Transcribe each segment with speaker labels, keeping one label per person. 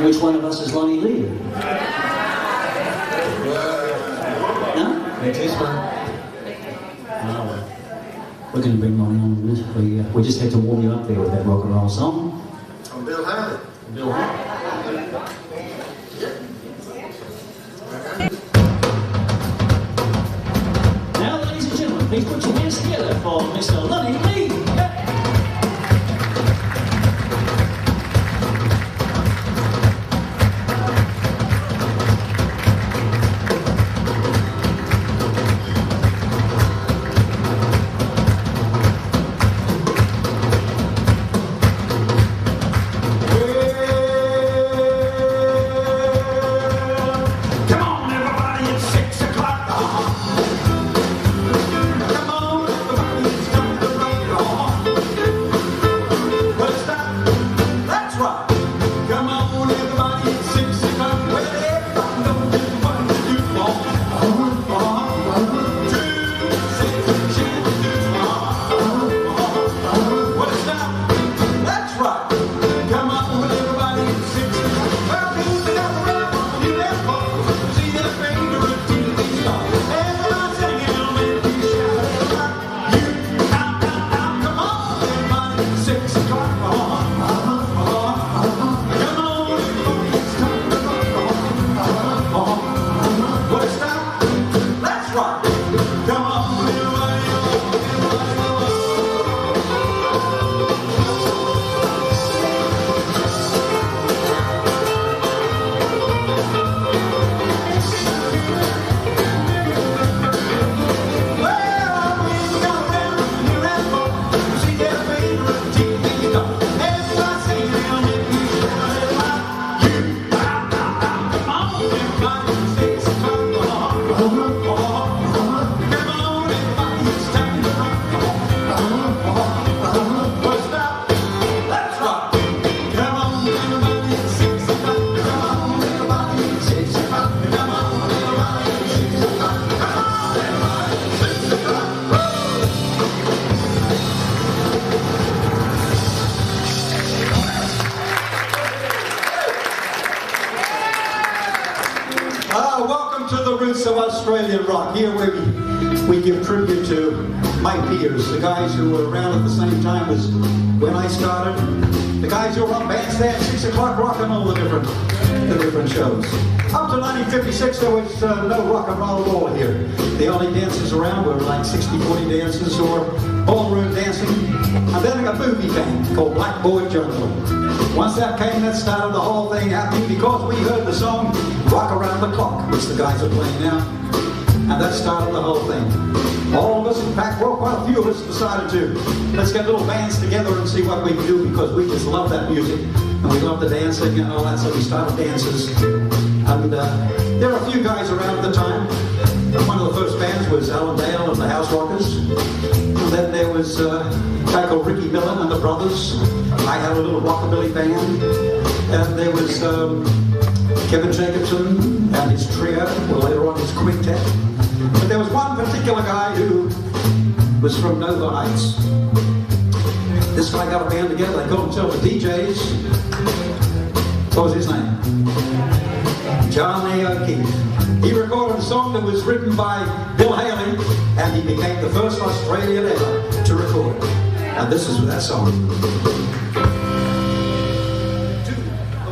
Speaker 1: know which one of us is Lonnie Lee? No?
Speaker 2: This one.
Speaker 1: Oh, well. We're going to bring Lonnie on in a minute. We just had to warm you up there with that rock and roll song.
Speaker 2: I'm Bill Harley.
Speaker 1: Bill Harley. Now, ladies and gentlemen, please put your hands together for Mr. Lonnie Lee.
Speaker 2: Welcome to the roots of Australian rock. Here we give tribute to my peers, the guys who were around at the same time as when I started, the guys who were on Bandstand, 6 o'clock rock and all the different shows. Up to 1956 there was no rock and roll at all here. The only dances around were like 60-40 dances or ballroom dancing. And then a movie band called Black Boy Jungle. Once that came, that started the whole thing happening because we heard the song Rock Around the Clock, which the guys are playing now. And that started the whole thing. All of us, in fact, well, quite a few of us decided to, let's get little bands together and see what we can do because we just love that music. And we love the dancing and all that, so we started dances. And there were a few guys around at the time. One of the first bands was Alan Dale and the House Rockers. And then there was a guy called Ricky Millen and the Brothers. I had a little rockabilly band. And there was Kevin Jacobson and his trio, well later on his quintet. But there was one particular guy who was from Nova Heights. This guy got a band together, they called themselves the DJs. What was his name? Johnny O'Keefe. He recorded a song that was written by Bill Haley, and he became the first Australian ever to record it. And this is that song.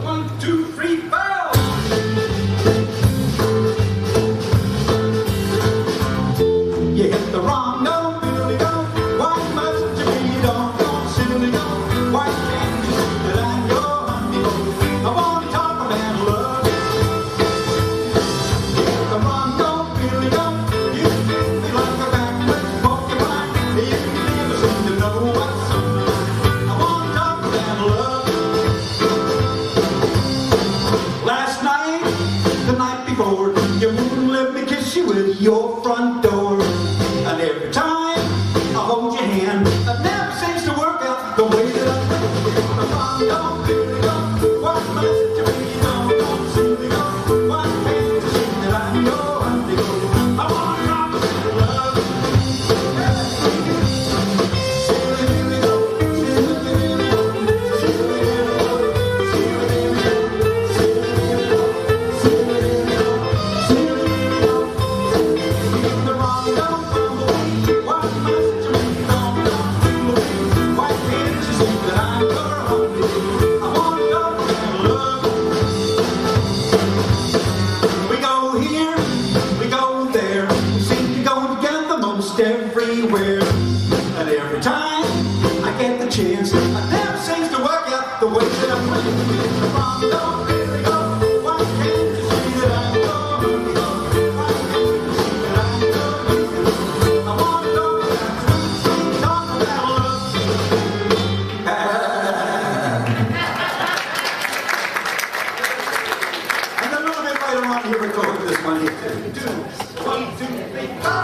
Speaker 2: 1, 2, 3, 4. You hit the wrong note, Billy Goat. Why must you be don't silly goat? Why can't you see that I'm your honey goat? I want to talk about love. You hit the wrong note, Billy Goat. You hit me like a backwards porcupine. You never seem to know what's up. I want to talk about love. Last night, the night before, you wouldn't let me kiss you with your front door. And every time I hold your hand, it never seems to work out the way that I think. Don't really go. What must you be? Don't silly go. Why can't you see that I'm your honey go? I want to rock with love. Silly Billy go. Silly Billy go. Silly Billy go. Silly Billy go. this one here. 1, 2, 3, go!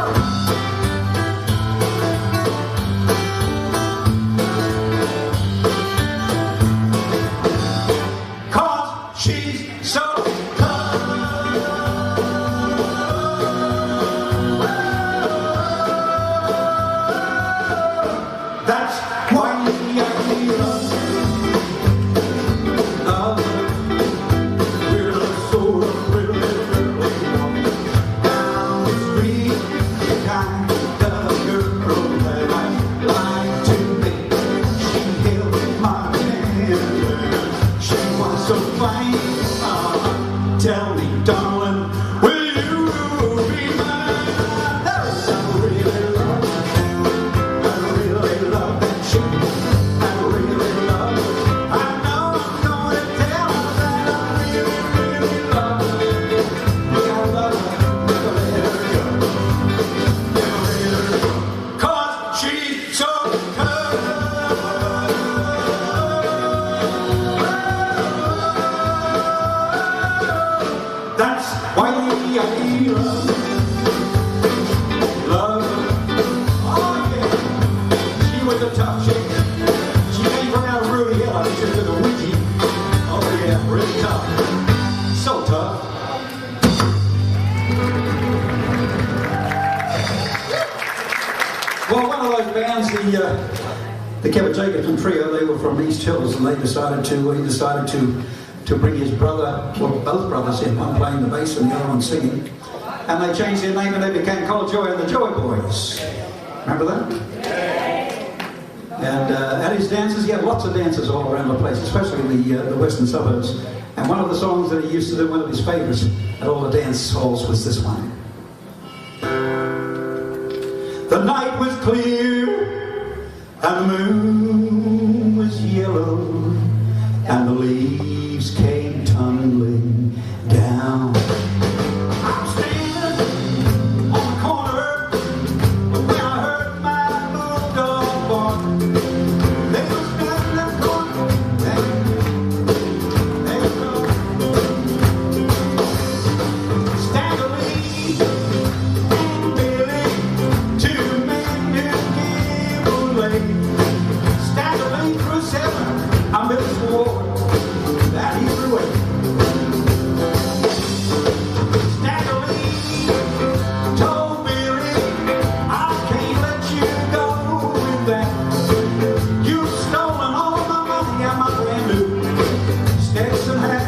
Speaker 2: Tell me, darling, will you be mine? I really love that chick. I really love her. I know I'm gonna tell her that I really love her. You gotta love her, never let her go. Never let her go. 'Cause she's so good. That's why I love her. Oh yeah, she was a tough chick. She came from out of Rudy Hill. I think she was in a Ouija. Oh yeah, really tough. So tough. Well, one of those bands, the Kevin Jacobson Trio, they were from East Hills, and he decided to bring his brother, well, both brothers in, one playing the bass and the other one singing. And they changed their name and they became Called Joy and the Joy Boys. Remember that? And at his dances, he had lots of dances all around the place, especially the western suburbs. And one of the songs that he used to do, one of his favorites at all the dance halls, was this one. The night was clear and the moon was yellow and the leaves came tumbling down. I'm standing on the corner when I heard my bulldog bark. They were standing in the corner. There you go. Staggerly and Billy, two men who came away. Staggerly through 7, I'm Billy Ford. That he threw away. Staggerly told Billy, I can't let you go with that. You've stolen all my money and my brand new Stetson hat.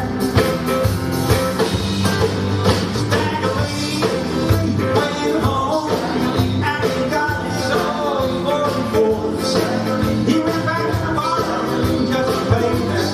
Speaker 2: Staggerly went home and he got his own 44s. He went back to the bar just to pay that.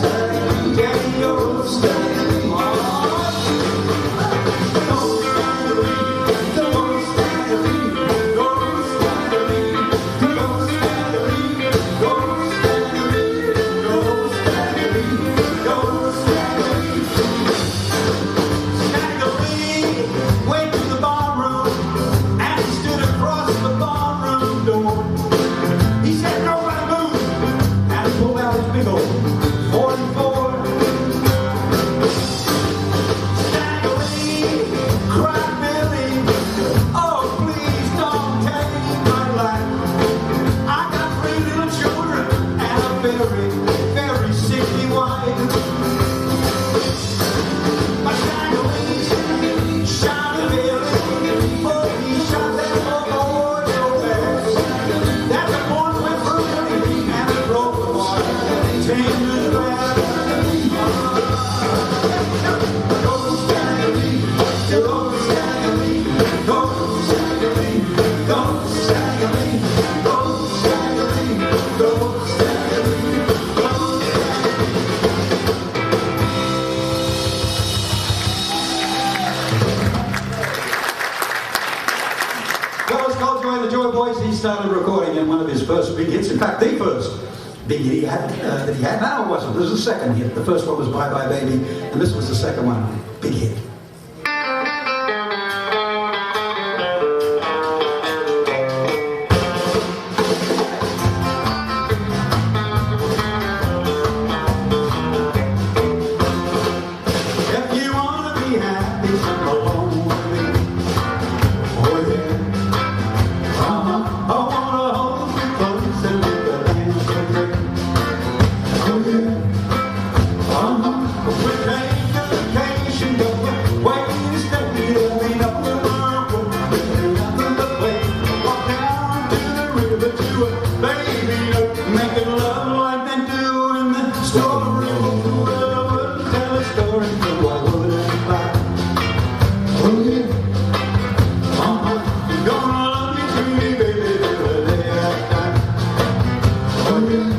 Speaker 2: He said, nobody move, and he pulled out his big old 44. Staggerly cried Billy, oh please don't take my life. I got 3 little children and a very, very sickly wife. But Staggerly shot at Billy, oh he shot that poor boy so fast that the boys went through Billy and it broke the boy. Tender glass. Go Staggerly, go Staggerly, go Staggerly, go Staggerly, go Staggerly, go Staggerly, go Well, it's called Joy and the Joy Boys. He started recording in one of his first big hits. In fact, the first big hit that he had. No, it wasn't. This was the second hit. The first one was Bye Bye Baby, and this was the second one. Big hit. If you want to be happy alone, Oh yeah. You're gonna love me truly, baby, till the day I die. Oh yeah.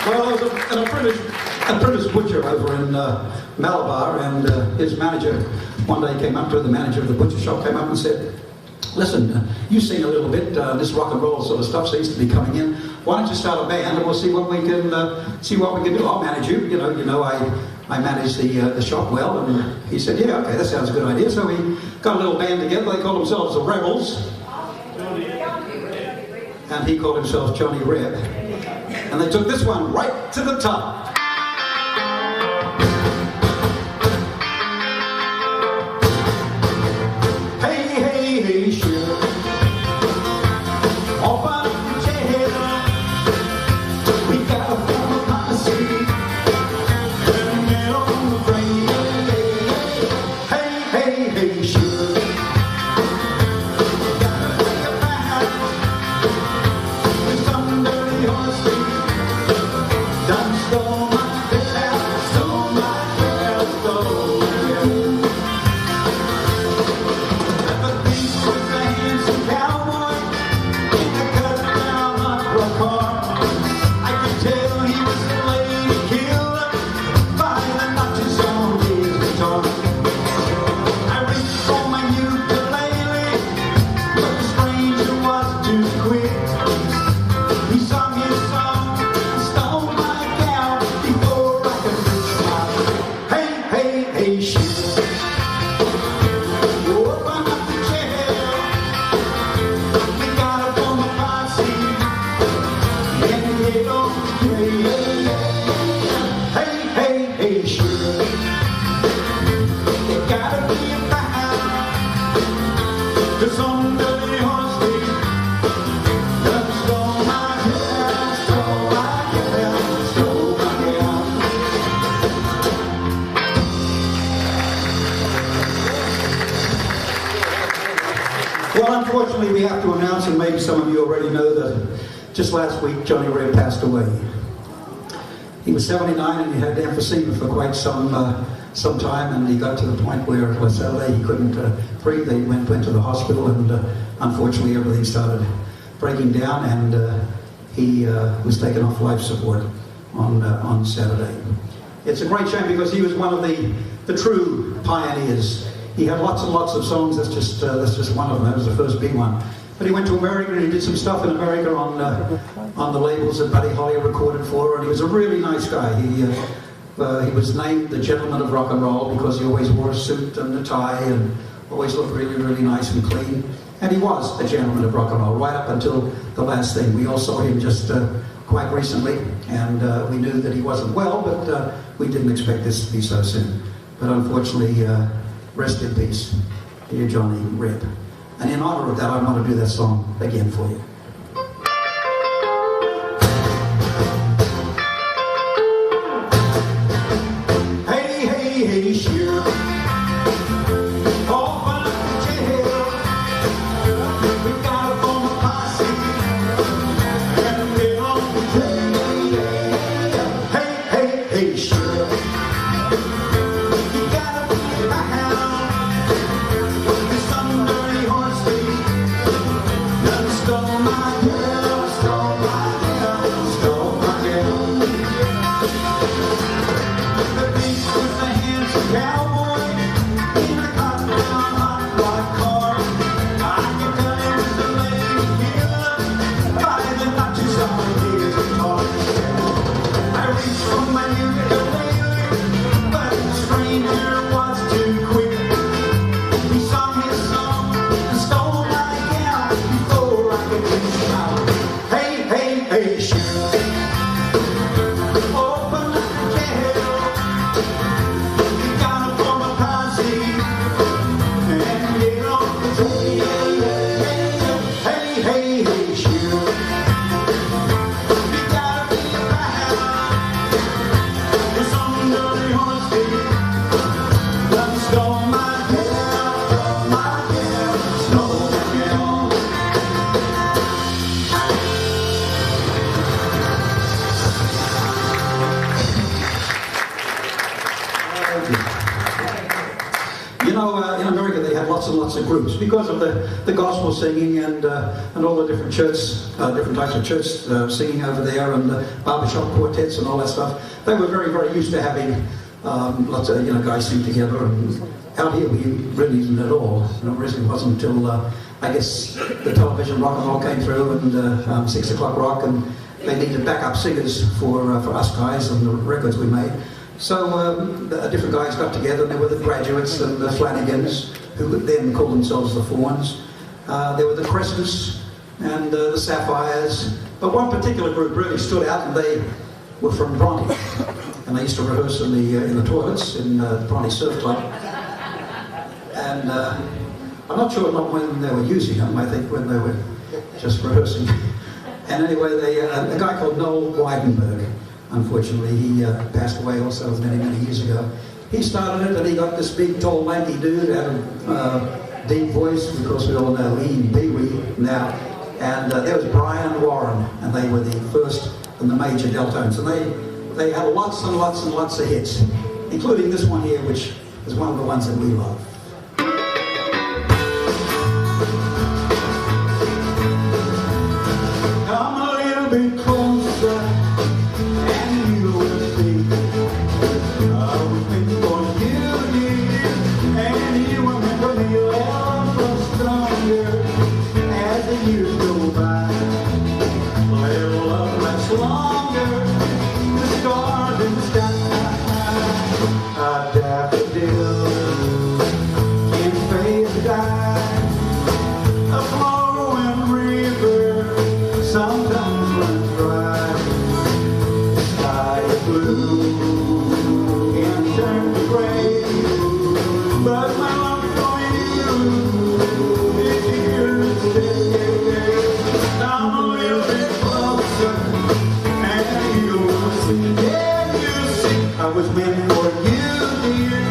Speaker 2: Well, I was an apprentice butcher over in Malabar, and his manager, one day came up to the manager of the butcher shop, came up and said, listen, you sing a little bit, this rock and roll sort of stuff seems to be coming in. Why don't you start a band and we'll see what we can do. I'll manage you. You know, I manage the shop well. And he said, yeah, okay, that sounds a good idea. So we got a little band together. They called themselves the Rebels. And he called himself Johnny Reb. And they took this one right to the top. Hey, hey, hey, sure. Open up your head. We got a form of policy. And get on the train. Hey, hey, hey, sure. Gotta take a bath with some dirty horse. Done stole my girl, stole my girl, stole my girl. And the thief was a handsome cowboy in a cut-down hot rod car. I could tell he was a lady killer by the notches on his guitar. I reached for my ukulele, but the stranger was too quick. He sung his song, stole my gal before I could reach my hey, hey, hey, shit. Open up the chair. We got a form of posse. And get on the train. Hey, hey, hey, shit. It gotta be about the some dirty horse thief. Done stole my girl, stole my girl, stole my girl. Well, unfortunately, we have to announce, and maybe some of you already know, that just last week Johnny Ray passed away. He was 79 and he had emphysema for quite some time, and he got to the point where Saturday he couldn't breathe. They went to the hospital, and unfortunately everything started breaking down, and he was taken off life support on Saturday. It's a great shame because he was one of the true pioneers. He had lots and lots of songs. That's just one of them. That was the first big one. But he went to America and he did some stuff in America on the labels that Buddy Holly recorded for, and he was a really nice guy. He was named the Gentleman of Rock and Roll because he always wore a suit and a tie and always looked really, really nice and clean. And he was a gentleman of rock and roll right up until the last thing. We all saw him just quite recently, and we knew that he wasn't well, but we didn't expect this to be so soon. But unfortunately, rest in peace, dear Johnny Reb. And in honor of that, I want to do that song again for you. Hey, hey, hey, sure. Open up the jail. We got a form of posse. And get on the train. Hey, hey, hey, sure. You gotta be around. There's some dirty horse thief that stole my girl, stole my girl, stole my girl. The thief was a handsome cowboy in a cut-down hot rod car. I can tell he was a lady killer by the notches on his guitar. I reached for my ukulele, but the stranger was too quick. He sung his song and stole my gal before I could reach out. Hey, hey, hey, sure. Open up the jail. We got a form of posse and get on the train. Hey, hey, hey, sure. We gotta be around. There's some dirty horse feet. Done stole my hair from my hair, stole it all. You know, in America they had lots and lots of groups because of the gospel singing and all the different different types of church singing over there, and the barbershop quartets and all that stuff. They were very, very used to having lots of guys sing together. And out here we really didn't at all. It really wasn't until I guess the television rock and roll came through, and 6 o'clock rock, and they needed backup singers for us guys and the records we made. So the different guys got together, and there were the Graduates and the Flanagans, who then called themselves the Fawns. There were the Crescents and the Sapphires. But one particular group really stood out, and they were from Bronte. And they used to rehearse in the toilets in the Bronte Surf Club. And I'm not sure when they were using them, I think when they were just rehearsing. And anyway, a guy called Noel Weidenberg, unfortunately, he passed away also many, many years ago. He started it, and he got this big, tall, lanky dude, had a deep voice. Of course, we all know he and Pee Wee now. And there was Brian and Warren, and they were the first and the major Deltones. And they had lots and lots and lots of hits, including this one here, which is one of the ones that we love. Come a little bit closer, and you will see. I was waiting for you, dear, and you will remember me love grows stronger as the years go by. Let love last longer, the stars in the sky. A daffodil can fade to die. A flowing river sometimes runs dry. The sky is blue and turn to gray, but my love for you is here to stay. Come a little bit closer, and you'll see. Yeah, you'll see. I was meant for you, dear,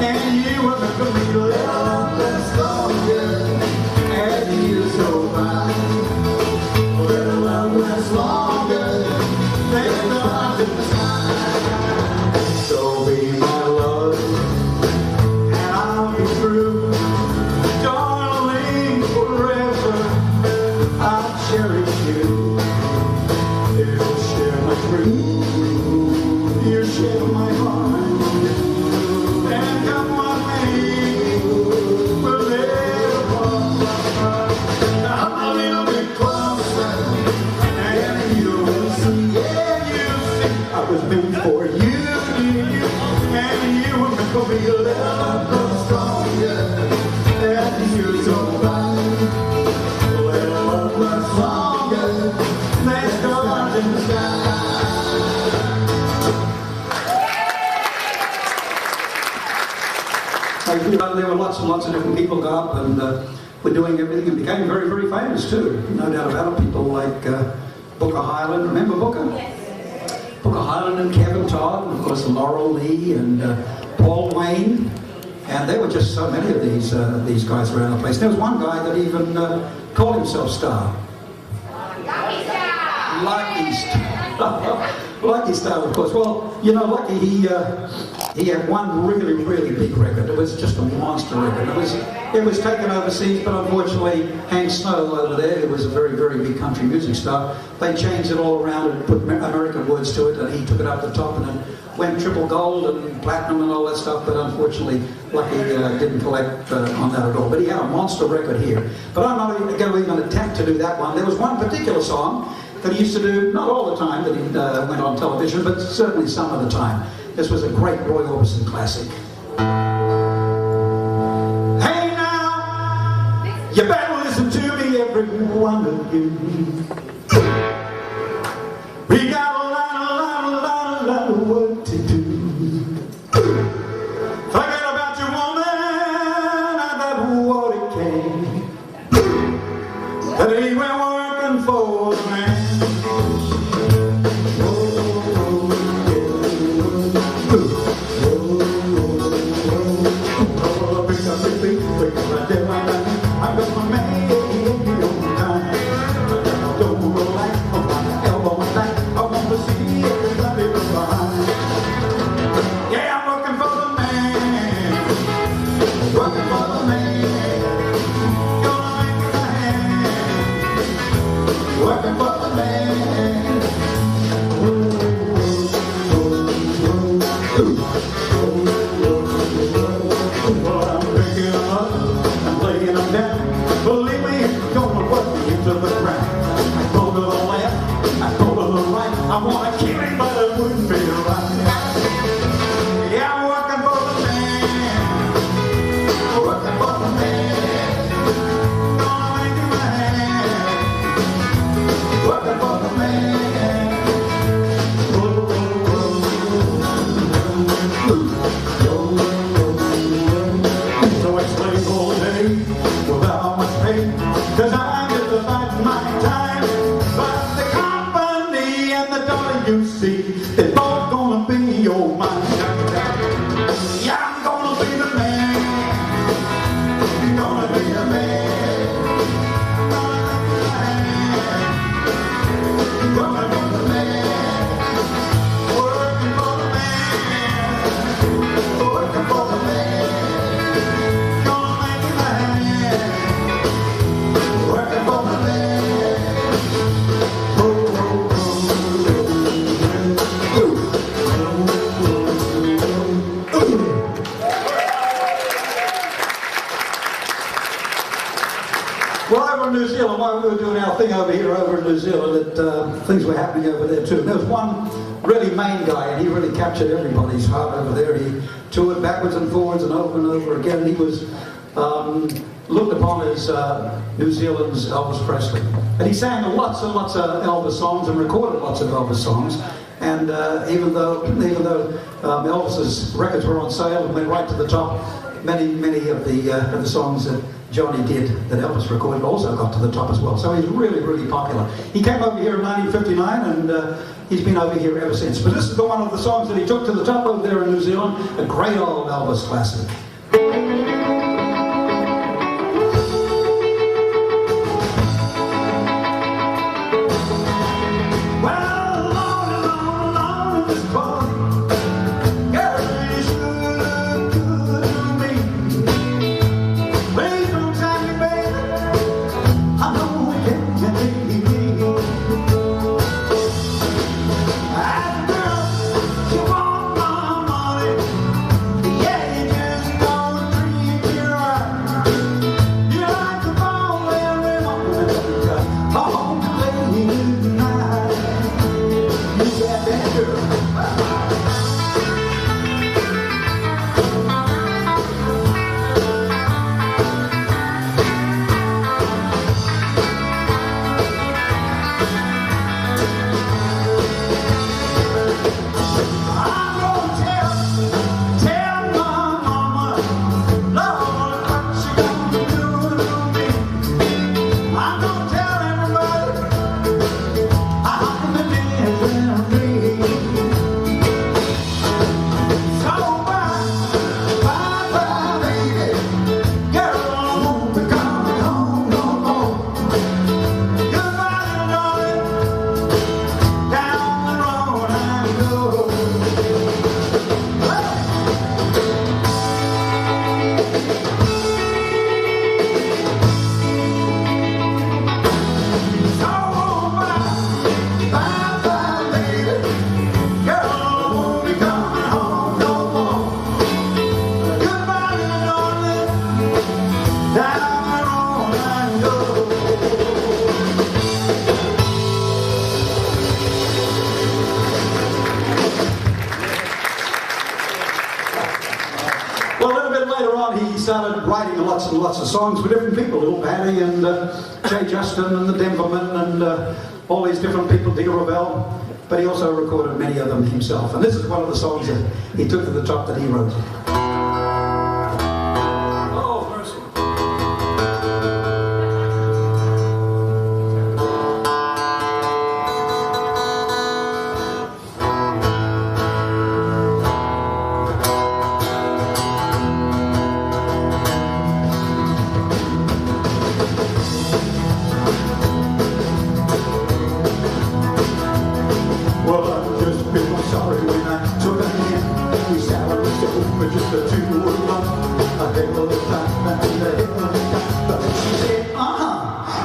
Speaker 2: and you were meant for me. Love that's longer as the years go by. Let love last longer than the stars in the sky. So be my love, and I'll be true, darling, forever. I'll cherish you. You'll share my truth, you'll share my heart, and come what may, we'll never part. Come a little bit closer, and you'll see. Yeah, you'll see. I was meant for you, dear, and you were meant for me. Love grows stronger as the years go by. Let love last longer than stars in the sky. There were lots and lots of different people got up and were doing everything, and became very, very famous too. No doubt about it. People like Booker Hyland. Remember Booker? Yes. Booker Hyland and Kevin Todd, and of course Laurel Lee and Paul Wayne. And there were just so many of these guys around the place. There was one guy that even called himself Star. Lucky Star! Lucky Star. Lucky Star, of course. Well, you know, Lucky, he had one really, really big record. It was just a monster record. It was taken overseas, but unfortunately, Hank Snow over there, who was a very, very big country music star, they changed it all around and put American words to it, and he took it up the top, and it went triple gold and platinum and all that stuff, but unfortunately, Lucky didn't collect on that at all. But he had a monster record here. But I'm not going to even attempt to do that one. There was one particular song that he used to do, not all the time that he went on television, but certainly some of the time. This was a great Roy Orbison classic. Hey now, you better listen to me, every one of you. We got a lot of work to do. Forget about your woman and that water can that he went working for the man. Oh, 'cause I'm just about my time. But the company and the dollar you see, they're both gonna be your mind. Yeah, I'm gonna be the man. You're gonna be the man. Gonna be the man. Working for the man. Working for the man. Gonna make it man. Working for the man. Oh, oh, oh, oh. Well, over in New Zealand, while we were doing our thing over here, over in New Zealand, things were happening over there too. There was one really main guy, and he really captured everybody's heart over there. He toured backwards and forwards and over again. He was looked upon as New Zealand's Elvis Presley. And he sang lots and lots of Elvis songs and recorded lots of Elvis songs. And even though Elvis's records were on sale and went right to the top, many of the songs that Johnny did, that Elvis recorded, also got to the top as well. So he's really, really popular. He came over here in 1959, and he's been over here ever since. But this is one of the songs that he took to the top over there in New Zealand, a great old Elvis classic. Started writing lots and lots of songs for different people, Little Patty and Jay Justin and the Denvermen and all these different people, Dee Ravel, but he also recorded many of them himself. And this is one of the songs that he took to the top that he wrote. Oh, mercy.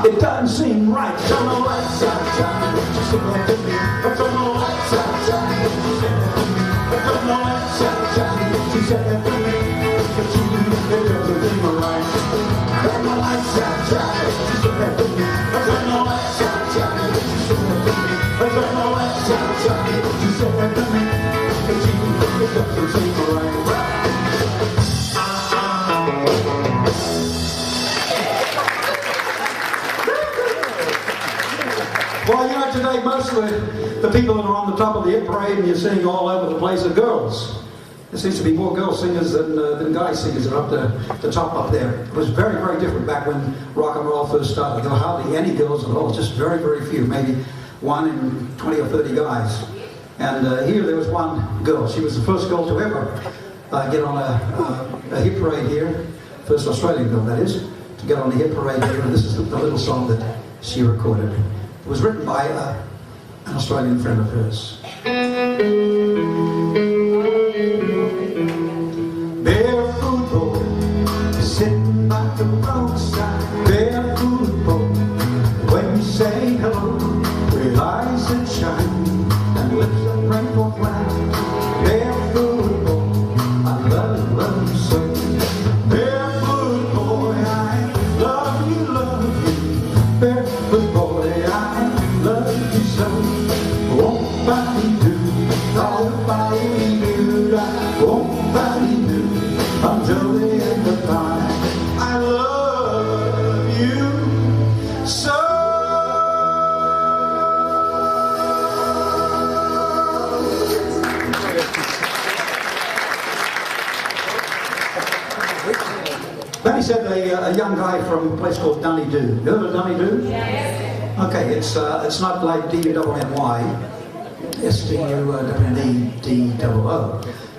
Speaker 2: It doesn't seem right. Turn the lights out, Johnny. She said that to me. Turn the lights out, Johnny. She said that to me. Turn the lights out, Johnny. She said that to me. But she knew it doesn't seem right. Turn the lights out, Johnny. She said that to me. Turn the lights out, Johnny. She said that to me. Turn the lights out, Johnny. She said that to me. But she knew it doesn't seem right. Well, you know, today most of the people that are on the top of the hit parade and you're seeing all over the place are girls. there seems to be more girl singers than guy singers are up the top up there. It was very, very different back when rock and roll first started. There were hardly any girls at all, just very, very few, maybe 1 in 20 or 30 guys. And here there was one girl. She was the first girl to ever get on a hit parade here. First Australian girl, that is, to get on the hit parade here. And this is the little song that she recorded. It was written by an Australian friend of hers. Barefoot boy, sitting by the roadside. Barefoot boy, when you say hello, with eyes that shine and lips that rainbow fly. Barefoot boy, I love you so. Barefoot boy, I love you. Barefoot boy, I love you so. Won't body do, all body do, won't body do, until the end of time. I love you so. Then he said a young guy from a place called Dunedoo. You heard of Dunedoo? Yes. Okay, it's not like D-U-N-N-Y, S-T-U-N-E-D-O-O.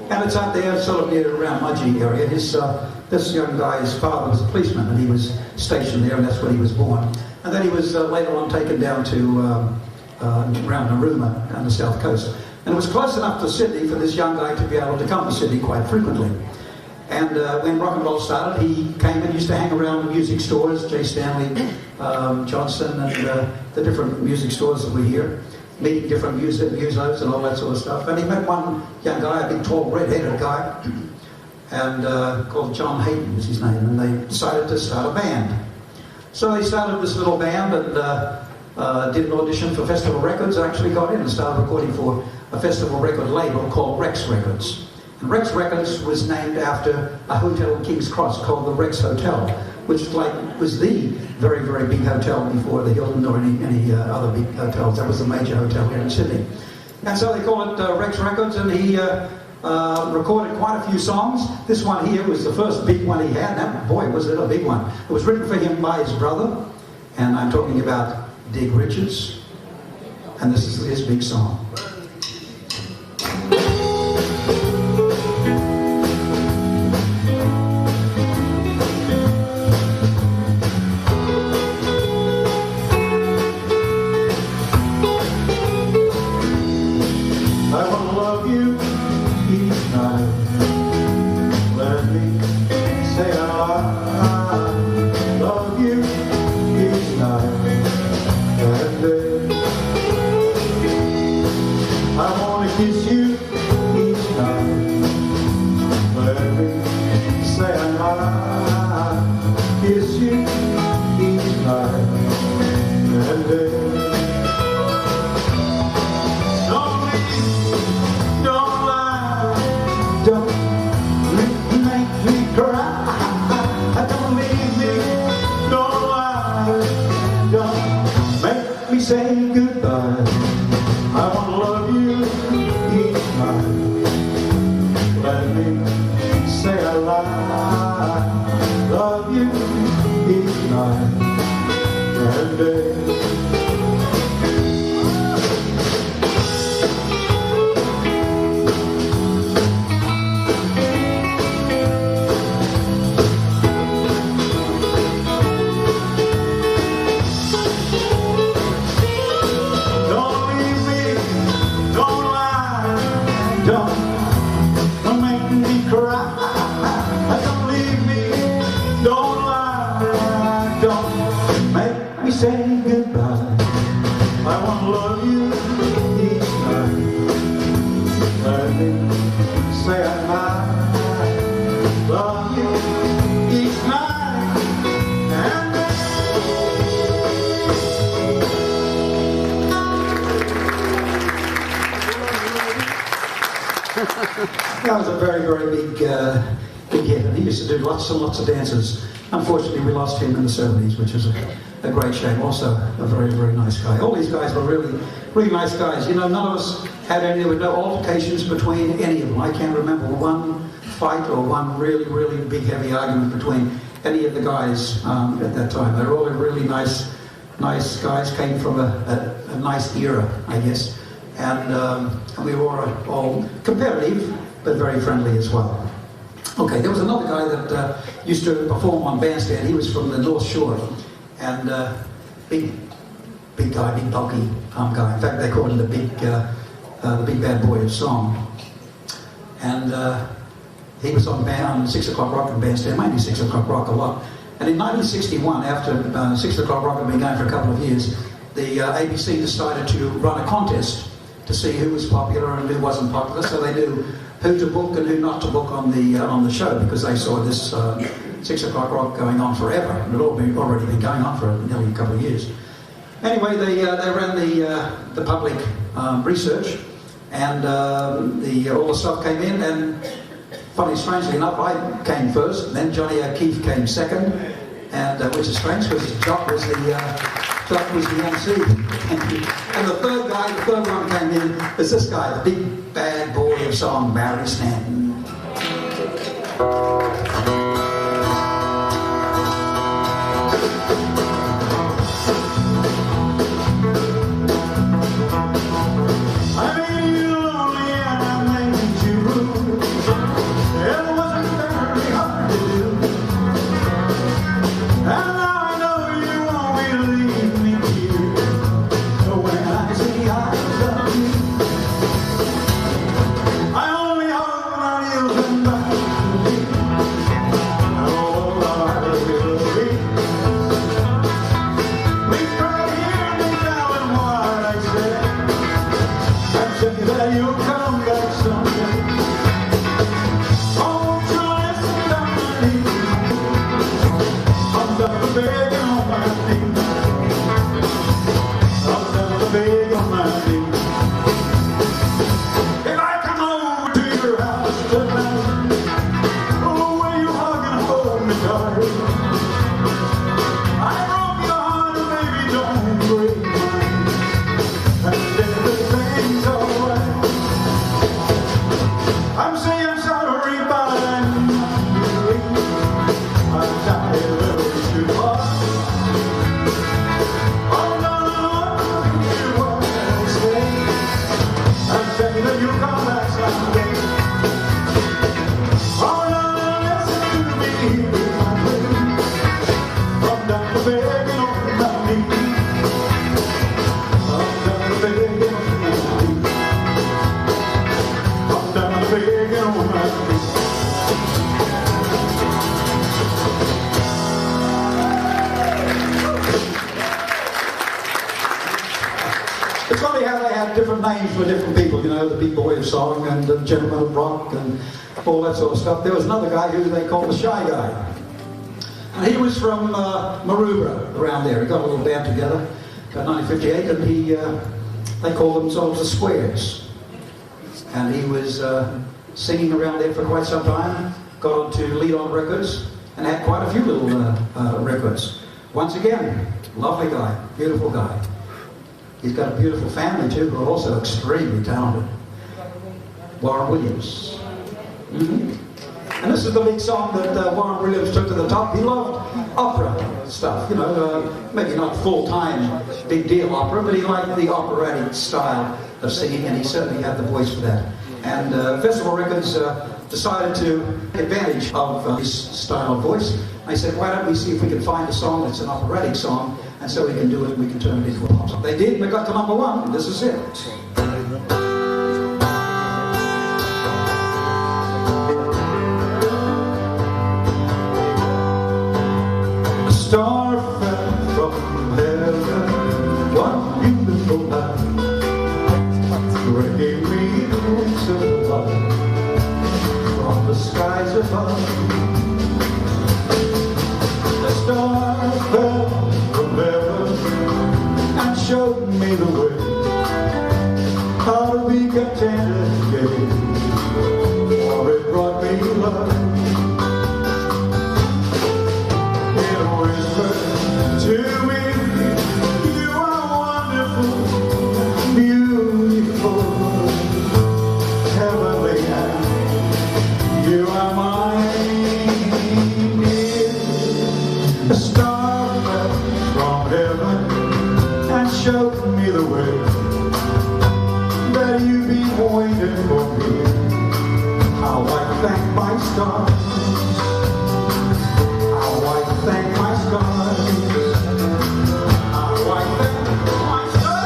Speaker 2: And it's out there sort of near around Mudgee area. This young guy's father was a policeman and he was stationed there and that's where he was born. And then he was later on taken down to around Narooma on the south coast. And it was close enough to Sydney for this young guy to be able to come to Sydney quite frequently. And when rock and roll started, he came and used to hang around the music stores, J. Stanley Johnson, and the different music stores that were here, meeting different musos and all that sort of stuff. And he met one young guy, a big, tall, red-headed guy, and called John Hayden was his name, and they decided to start a band. So they started this little band and did an audition for Festival Records, and actually got in and started recording for a festival record label called Rex Records. And Rex Records was named after a hotel in King's Cross called the Rex Hotel, which was the very, very big hotel before the Hilton or any other big hotels. That was the major hotel here in Sydney. And so they call it Rex Records, and he recorded quite a few songs. This one here was the first big one he had. That, boy, was it a big one. It was written for him by his brother, and I'm talking about Dig Richards. And this is his big song. Say goodbye. I want to love you each night. Let me say I love you each night and day. Don't make me cry. Don't leave me. Don't lie. Don't make me say goodbye. I want to love you each night. Let me say I love you each night and day. That was a very, very big hit, and he used to do lots and lots of dances. Unfortunately, we lost him in the 70s, which was a a great shame. Also a very, very nice guy. All these guys were really, really nice guys. You know, none of us had any, there were no altercations between any of them. I can't remember one fight or one really, really big, heavy argument between any of the guys at that time. They were all really nice guys, came from a nice era, I guess. And we were all competitive, but very friendly as well. Okay, there was another guy that used to perform on Bandstand. He was from the North Shore, and big guy, big bulky guy. In fact, they called him the big bad boy of song. And he was on 6 O'Clock Rock and Bandstand, mainly 6 O'Clock Rock a lot. And in 1961, after 6 O'Clock Rock had been going for a couple of years, the ABC decided to run a contest to see who was popular and who wasn't popular. So they knew who to book and who not to book on the show, because they saw this 6 O'Clock Rock going on forever. It had already been going on for nearly a couple of years. Anyway, they ran the public research, and all the stuff came in. And strangely enough, I came first, and then Johnny O'Keefe came second, and which is strange because Jock was the MC. And the third one came in, is this guy, the big bad boy of song, Barry Stanton. It's funny how they had different names for different people, you know, the big boy of song and the gentleman of rock and all that sort of stuff. There was another guy who they called the Shy Guy. And he was from Maroubra, around there. He got a little band together, about 1958, and they called themselves the Squares. And he was singing around there for quite some time, got on to Lead On Records, and had quite a few little records. Once again, lovely guy, beautiful guy. He's got a beautiful family too, who are also extremely talented. Warren Williams. And this is the big song that Warren Williams took to the top. He loved opera stuff, you know, maybe not full-time big deal opera, but he liked the operatic style of singing, and he certainly had the voice for that. And Festival Records decided to take advantage of his style of voice. They said, why don't we see if we can find a song that's an operatic song, and so we can do it, we can turn it into a pop song. They did, and they got to #1, and this is it. A star fell from heaven one beautiful night, bringing me the wings of light from the skies above. The star fell from heaven and showed me the way how to be content and gay, for it brought me love. It whispered to me scars. I wipe and thank my scars. I wipe and thank my scars.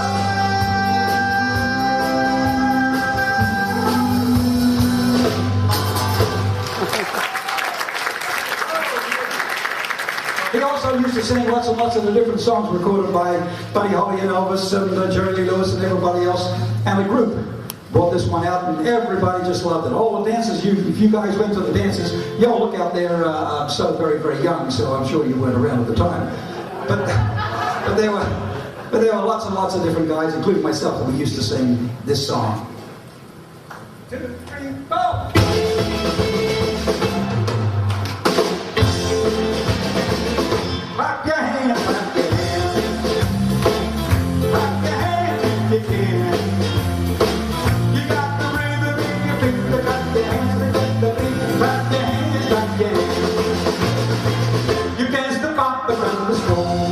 Speaker 2: He also used to sing lots and lots of the different songs recorded by Buddy Holly and Elvis and Jerry Lee Lewis and everybody else, and the group brought this one out, and everybody just loved it. All the dances, if you guys went to the dances, y'all look out there, I'm so very, very young, so I'm sure you weren't around at the time. But there were lots and lots of different guys, including myself, that we used to sing this song. 2, 3, 4. Clap your hands, clap your hands. Clap your hands if you can. You got the rhythm in your feet, clap your hands, clap your hands, clap your hands, clap your hands. You dance the bop around the storm.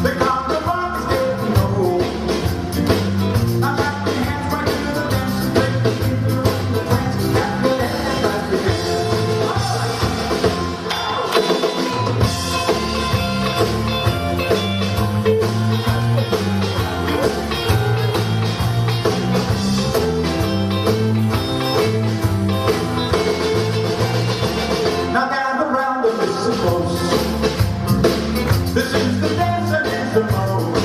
Speaker 2: The contraband is getting old. Now clap your hands right to the dance, break the beat, the trance, clap your hands, clap your hands. Now gather round and listen close. This is the dance that is the most.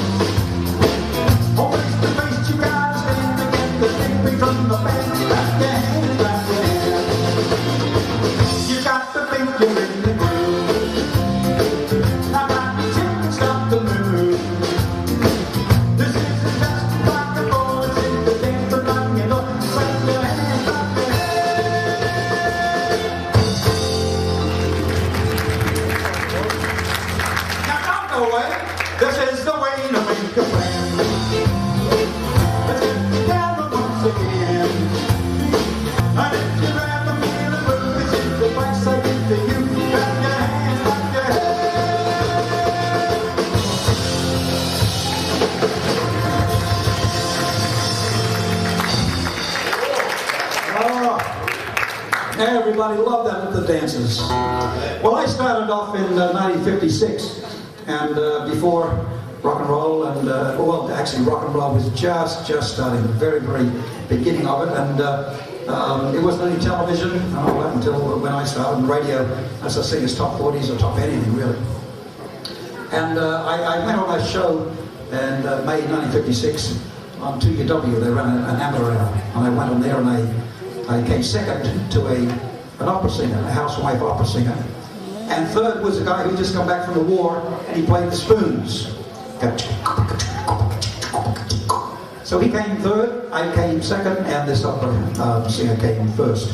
Speaker 2: Oh, face to face, you gotta stand and get the sleeping from the band. Clap your hands, clap your hands. You got to think you're in the groove. Now got the chicken stop to move. This isn't just rock and roll, it's in the dance of rock and roll. Clap your hands, clap your hands. Away. This is the way to make a plan. Let's get together once again. And if you grab the feel and move, this is the place I give to you. Clap your hands, clap your hands. Oh, everybody loved that at the dances. Well, I started off in 1956. And before rock and roll, and well, actually rock and roll was just starting, the very, very beginning of it, and it wasn't any television and all that until when I started. And radio, as I say, is top 40s or top anything really. And I went on a show in May 1956 on 2UW. They ran an amateur hour, and I went on there and I came second to an opera singer, a housewife opera singer. And third was a guy who just come back from the war, and he played the spoons. So he came third, I came second, and this opera singer came first.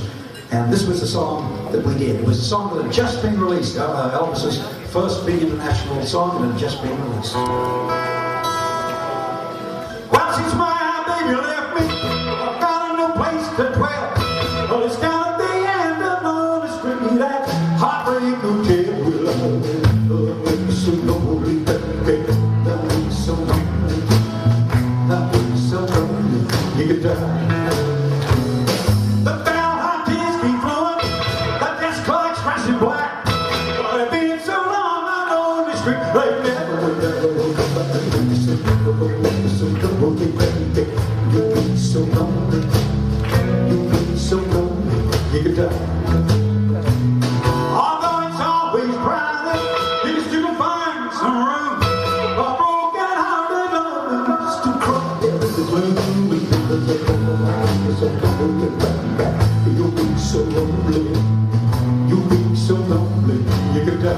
Speaker 2: And this was the song that we did. It was a song that had just been released. Elvis's first big international song that had just been released. Well, since my baby left me, I've got a new place to dwell. Well, it's got the end of the street that's heartbreak hotel. So lonely, baby, so lonely, so lonely, you could die. The bell hot tears keep flowing, the desk clock's flashing black. But it's been so long, I'm on the street, they never will come back. So lonely, baby, you've been so lonely, you've been so lonely, you could die. You'll be so lonely, you'll be so lonely, you could die.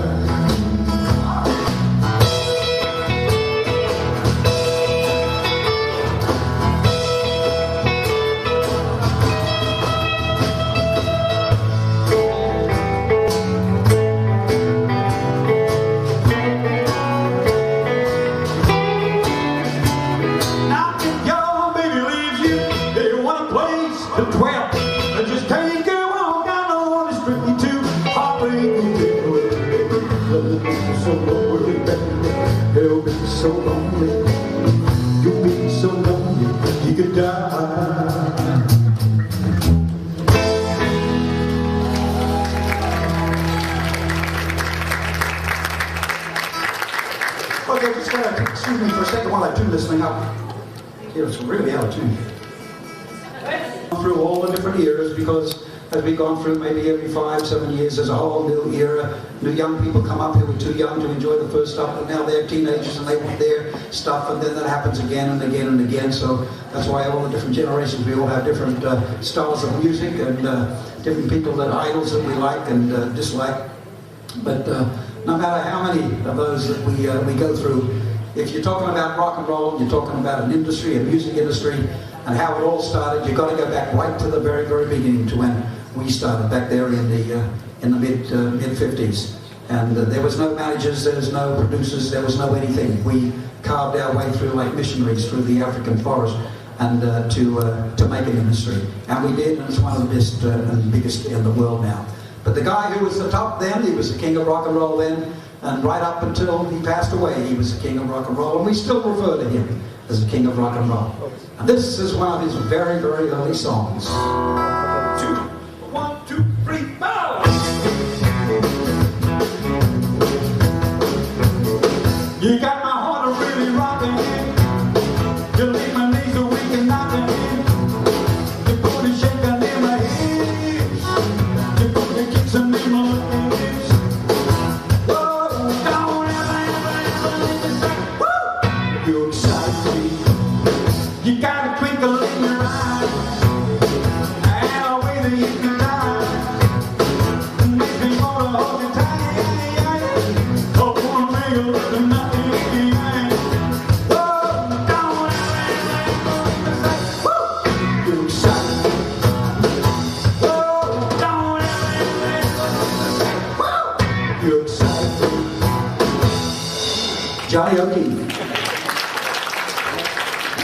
Speaker 2: You'll be so lonely, you'll be so lonely, you could die. Okay, just gotta excuse me for a second while I tune this thing up. It's really out of tune. Through all the different eras, because as we've gone through maybe every 5-7 years, there's a whole new era. New young people come up who were too young to enjoy the first stuff, but now they're teenagers and they want their stuff, and then that happens again and again and again. So that's why all the different generations, we all have different styles of music and different people that idols that we like and dislike. But no matter how many of those that we go through, if you're talking about rock and roll, you're talking about an industry, a music industry, and how it all started, you've got to go back right to the very, very beginning, to when we started back there in the mid 50s. And there was no managers, there was no producers, there was no anything. We carved our way through like missionaries through the African forest and to make an industry. And we did, and it's one of the best and biggest in the world now. But the guy who was the top then, he was the king of rock and roll then, and right up until he passed away, he was the king of rock and roll, and we still refer to him as the king of rock and roll. And this is one of his very, very early songs. 1, 2, 3, 4. You got my heart really rocking. You leave my knees a weak and knocking. You put it shaking in my hips. You put it kissing in my lips. Whoa, don't ever say, woo! You excite me. You got a twinkle in your eye, and a way that you can lie makes me wanna hold you tight. Oh, wanna make a look at nothing. Johnny O'Keefe.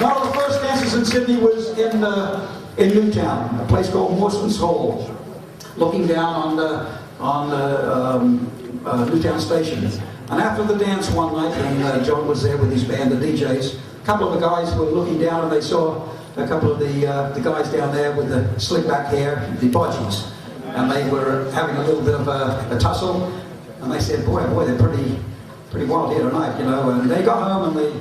Speaker 2: One of the first dances in Sydney was in Newtown, a place called Morsman's Hall, looking down on Newtown Station. And after the dance one night, and John was there with his band, the DJs, a couple of the guys were looking down and they saw a couple of the guys down there with the slick back hair, the bodgies. And they were having a little bit of a tussle. And they said, boy, they're pretty wild here tonight, you know. And they got home and they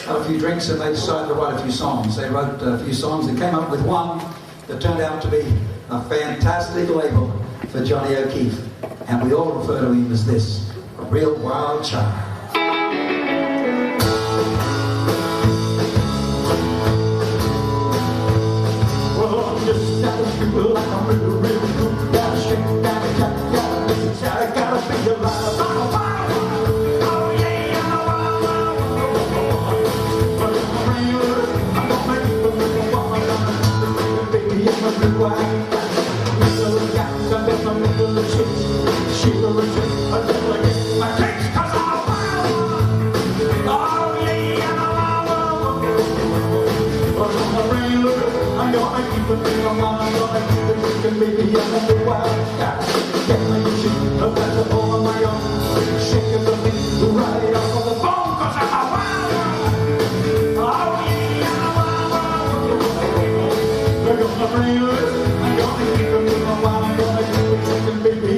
Speaker 2: had a few drinks and they decided to write a few songs. They wrote a few songs and came up with one that turned out to be a fantastic label for Johnny O'Keefe. And we all refer to him as this, a real wild child. Well, I'm just like I'm real good. Gotta shake, gotta be alive.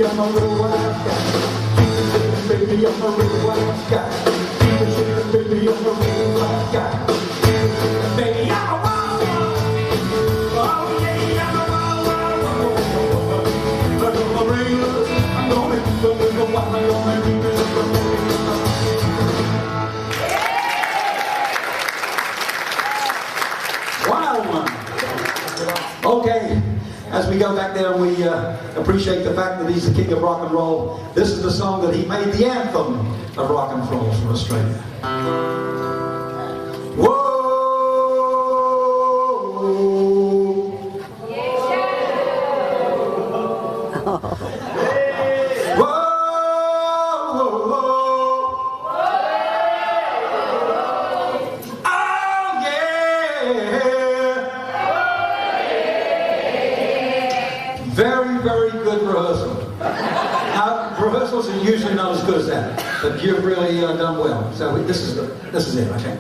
Speaker 2: I'm a real wild guy. Baby, I'm a real wild guy. Baby, I'm a real wild guy. Baby, I'm a wild one. Oh yeah, I'm a wild one. I'm a real. I'm gonna keep it with the wild. I'm gonna keep it with the wild one. Okay. As we go back there and we appreciate the fact that he's the king of rock and roll, this is the song that he made the anthem of rock and roll for Australia. Whoa! Very good rehearsal. Now, rehearsals are usually not as good as that, but you've really done well. So this is it, okay?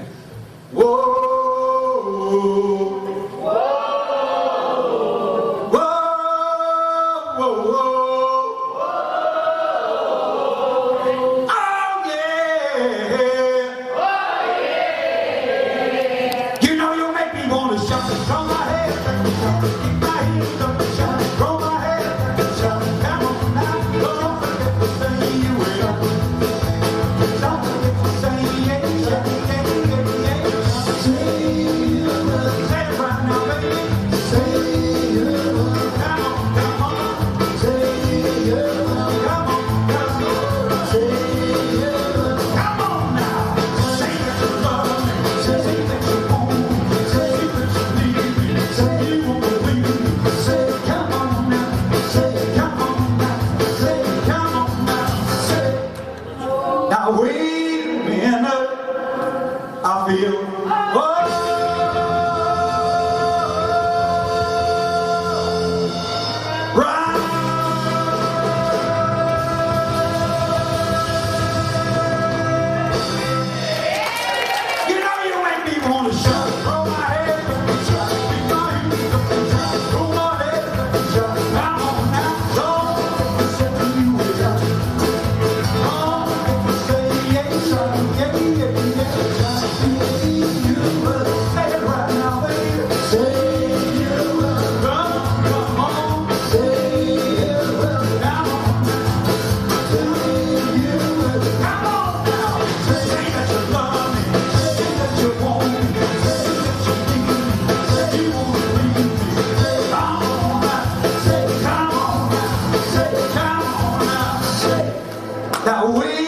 Speaker 2: Whoa! Whoa! Whoa! Whoa! Oh yeah! Away